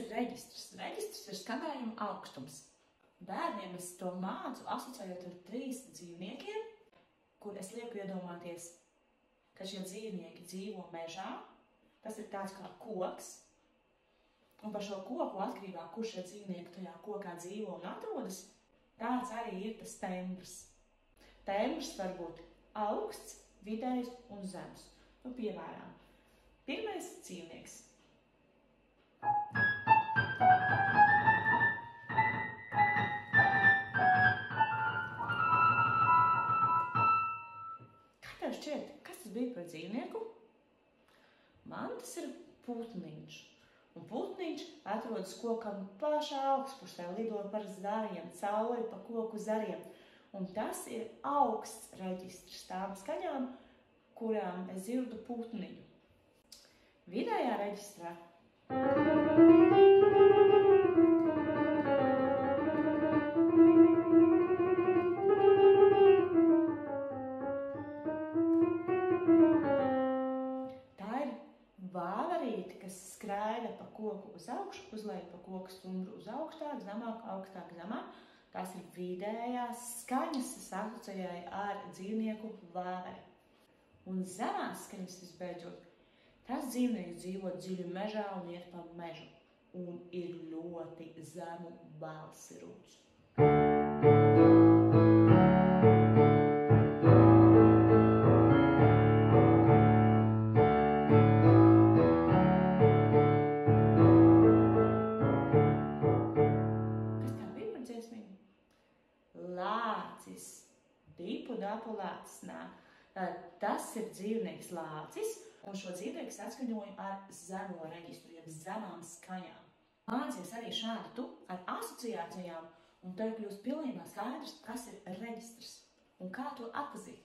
ir reģistrs? Reģistrs ir skaņdājuma augstums. Bērniem es to mācu asociējot ar 3 dzīvniekiem, kur es lieku iedomāties, ka šie dzīvnieki dzīvo mežā. Tas ir tāds kā koks. Un par šo koku atkarībā, kur šie dzīvnieki tajā kokā dzīvo un atrodas, tāds arī ir tas tembrs. Tembrs var būt augsts, vidējs un zems. Nu, piemēram, pirmais dzīvnieks. Kā tev šķiet, kas tas bija par dzīvnieku? Man tas ir putniņš. Un putniņš atrodas kokam pašā augstpusē, lido par zariem, cauri pa koku zariem. Un tas ir augsts reģistrs tām skaņām, kurām es dzirdu putniņu. Vidējā reģistrā tā ir vāverīte, kas skraida pa koku uz augšu, uz leju pa koku stumbru, uz augstāk, zemāk, augstāk, zemāk. Tās ir vidējās skaņas, es asociēju ar dzīvnieku vāveri. Un zemās skaņas, visbeidzot, tas dzīvnieks dzīvo dziļi mežā un iet pa mežu. Un ir ļoti zemu balsi ruds. Kas tā bija par dziesmiņu? Lācis. Dipu dapu lācis nāk. Tas ir dzīvnieks lācis, un šo dzīvnieku atskaņoju ar zemo reģistru, jeb zemām skaņām. Mācies arī šādi tu ar asociācijām, un tev kļūst pilnībā skaidrs, kas ir reģistrs un kā to atpazīt.